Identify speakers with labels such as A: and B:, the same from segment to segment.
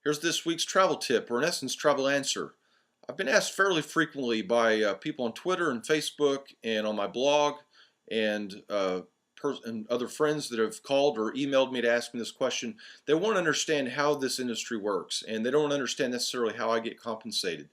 A: Here's this week's travel tip, or in essence, travel answer. I've been asked fairly frequently by people on Twitter and Facebook and on my blog and other friends that have called or emailed me to ask me this question. They want to understand how this industry works, and they don't understand necessarily how I get compensated.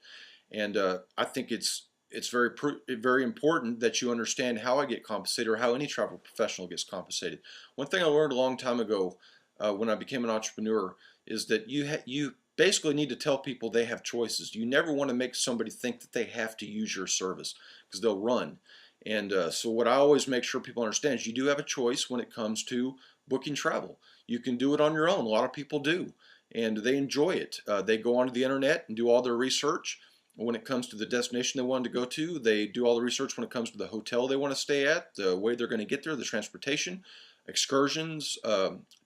A: And I think it's very important that you understand how I get compensated or how any travel professional gets compensated. One thing I learned a long time ago when I became an entrepreneur is that you basically need to tell people they have choices. You never want to make somebody think that they have to use your service because they'll run. And so what I always make sure people understand is you do have a choice when it comes to booking travel. You can do it on your own. A lot of people do, and they enjoy it. They go onto the internet and do all their research. When it comes to the destination they want to go to, they do all the research when it comes to the hotel they want to stay at, the way they're going to get there, the transportation, excursions,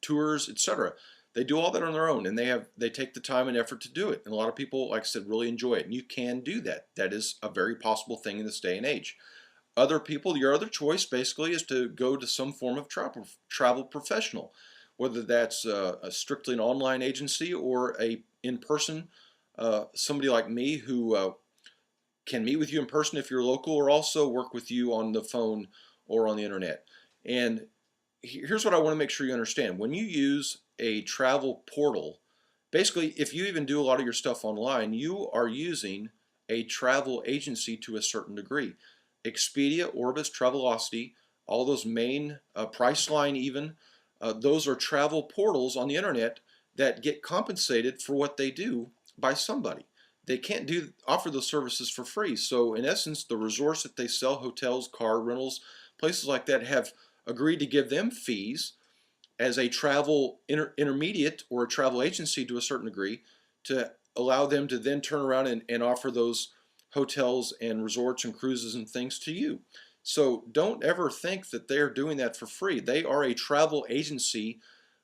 A: tours, etc. They do all that on their own, and they take the time and effort to do it. And a lot of people, like I said, really enjoy it. And you can do that. That is a very possible thing in this day and age. Other people, your other choice basically is to go to some form of travel professional, whether that's strictly an online agency or a in-person, somebody like me who can meet with you in person if you're local, or also work with you on the phone or on the internet. And here's what I want to make sure you understand. When you use a travel portal, basically if you even do a lot of your stuff online, you are using a travel agency to a certain degree. Expedia, Orbis, Travelocity, all those main, Priceline even, those are travel portals on the internet that get compensated for what they do by somebody. They can't offer those services for free. So in essence, the resorts that they sell, hotels, car rentals, places like that, have agreed to give them fees as a travel intermediate or a travel agency to a certain degree to allow them to then turn around and offer those hotels and resorts and cruises and things to you. So don't ever think that they're doing that for free. They are a travel agency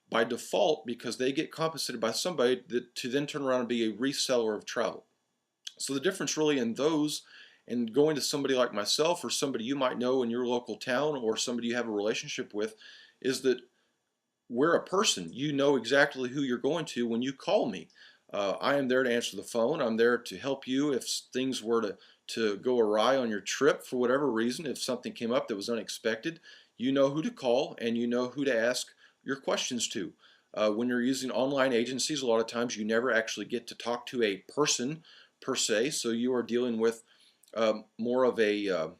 A: by default because they get compensated by somebody to then turn around and be a reseller of travel. So the difference really in those and going to somebody like myself or somebody you might know in your local town or somebody you have a relationship with is that we're a person. You know exactly who you're going to when you call me. I am there to answer the phone. I'm there to help you if things were to go awry on your trip for whatever reason. If something came up that was unexpected, you know who to call and you know who to ask your questions to. When you're using online agencies, a lot of times you never actually get to talk to a person per se, so you are dealing with more of a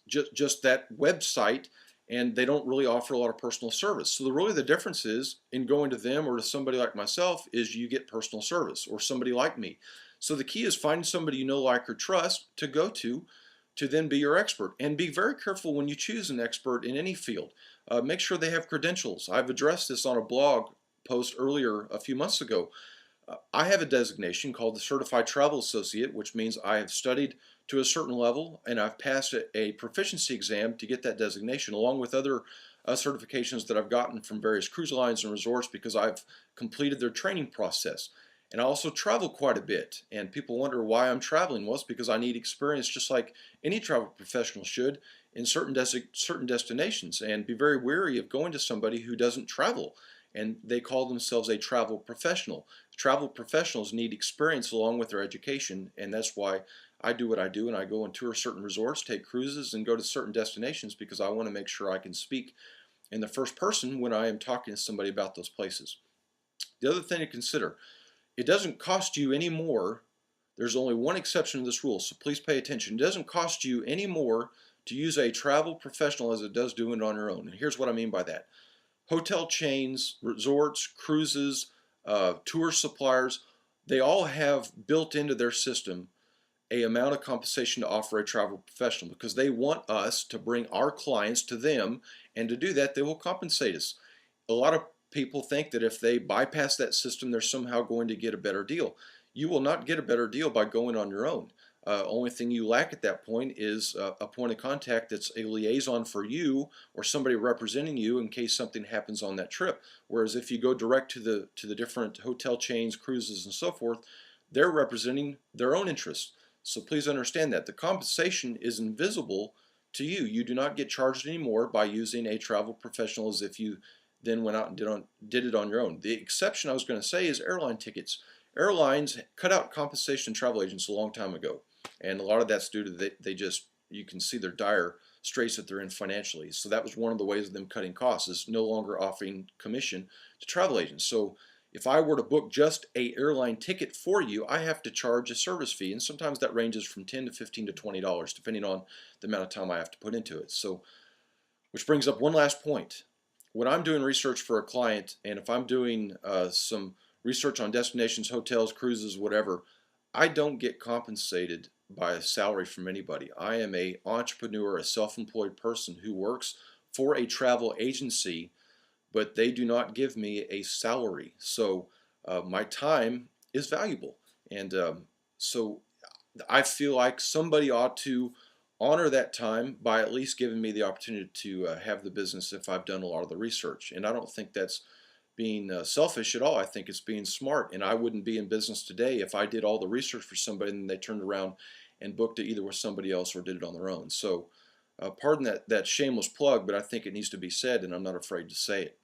A: just that website, and they don't really offer a lot of personal service. So really the difference is in going to them or to somebody like myself is you get personal service, or somebody like me. So the key is finding somebody you know, like, or trust to go to then be your expert. And be very careful when you choose an expert in any field. Make sure they have credentials. I've addressed this on a blog post earlier a few months ago. I have a designation called the Certified Travel Associate, which means I have studied to a certain level and I've passed a proficiency exam to get that designation, along with other certifications that I've gotten from various cruise lines and resorts because I've completed their training process. And I also travel quite a bit, and people wonder why I'm traveling. Well, it's because I need experience just like any travel professional should in certain destinations, and be very wary of going to somebody who doesn't travel and they call themselves a travel professional. Travel professionals need experience along with their education, and that's why I do what I do, and I go and tour certain resorts, take cruises, and go to certain destinations because I want to make sure I can speak in the first person when I am talking to somebody about those places. The other thing to consider, it doesn't cost you any more. There's only one exception to this rule, so please pay attention. It doesn't cost you any more to use a travel professional as it does doing it on your own. And here's what I mean by that. Hotel chains, resorts, cruises, tour suppliers, they all have built into their system a amount of compensation to offer a travel professional because they want us to bring our clients to them, and to do that they will compensate us. A lot of people think that if they bypass that system they're somehow going to get a better deal. You will not get a better deal by going on your own. Only thing you lack at that point is a point of contact that's a liaison for you or somebody representing you in case something happens on that trip. Whereas if you go direct to the different hotel chains, cruises, and so forth, they're representing their own interests. So please understand that the compensation is invisible to you. You do not get charged anymore by using a travel professional as if you then went out and did it on your own. The exception I was going to say is airline tickets. Airlines cut out compensation travel agents a long time ago, and a lot of that's due to they just, you can see their dire straits that they're in financially. So that was one of the ways of them cutting costs, is no longer offering commission to travel agents. So if I were to book just a airline ticket for you, I have to charge a service fee, and sometimes that ranges from $10 to $15 to $20, depending on the amount of time I have to put into it. So, which brings up one last point. When I'm doing research for a client, and if I'm doing some research on destinations, hotels, cruises, whatever, I don't get compensated by a salary from anybody. I am a entrepreneur, a self-employed person who works for a travel agency, but they do not give me a salary. So my time is valuable, and so I feel like somebody ought to honor that time by at least giving me the opportunity to have the business if I've done a lot of the research. And I don't think that's being selfish at all. I think it's being smart. And I wouldn't be in business today if I did all the research for somebody and they turned around and booked it either with somebody else or did it on their own. So pardon that shameless plug, but I think it needs to be said, and I'm not afraid to say it.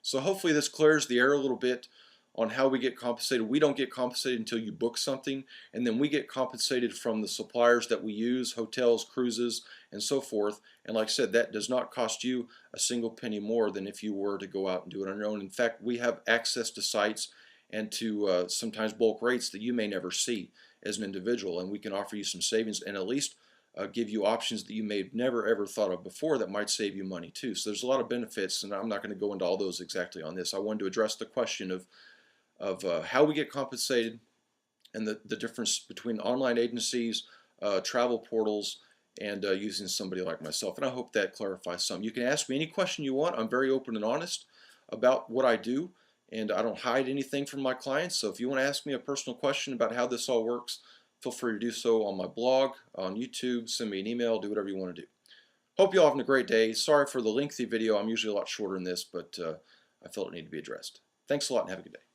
A: So hopefully this clears the air a little bit on how we get compensated. We don't get compensated until you book something, and then we get compensated from the suppliers that we use, hotels, cruises, and so forth. And like I said, that does not cost you a single penny more than if you were to go out and do it on your own. In fact, we have access to sites and to sometimes bulk rates that you may never see as an individual, and we can offer you some savings and at least give you options that you may have never ever thought of before that might save you money too. So there's a lot of benefits, and I'm not going to go into all those exactly on this. I wanted to address the question of how we get compensated and the difference between online agencies, travel portals, and using somebody like myself. And I hope that clarifies some. You can ask me any question you want. I'm very open and honest about what I do, and I don't hide anything from my clients. So if you want to ask me a personal question about how this all works, feel free to do so on my blog, on YouTube, send me an email, do whatever you want to do. Hope you all having a great day. Sorry for the lengthy video. I'm usually a lot shorter than this, but I felt it needed to be addressed. Thanks a lot and have a good day.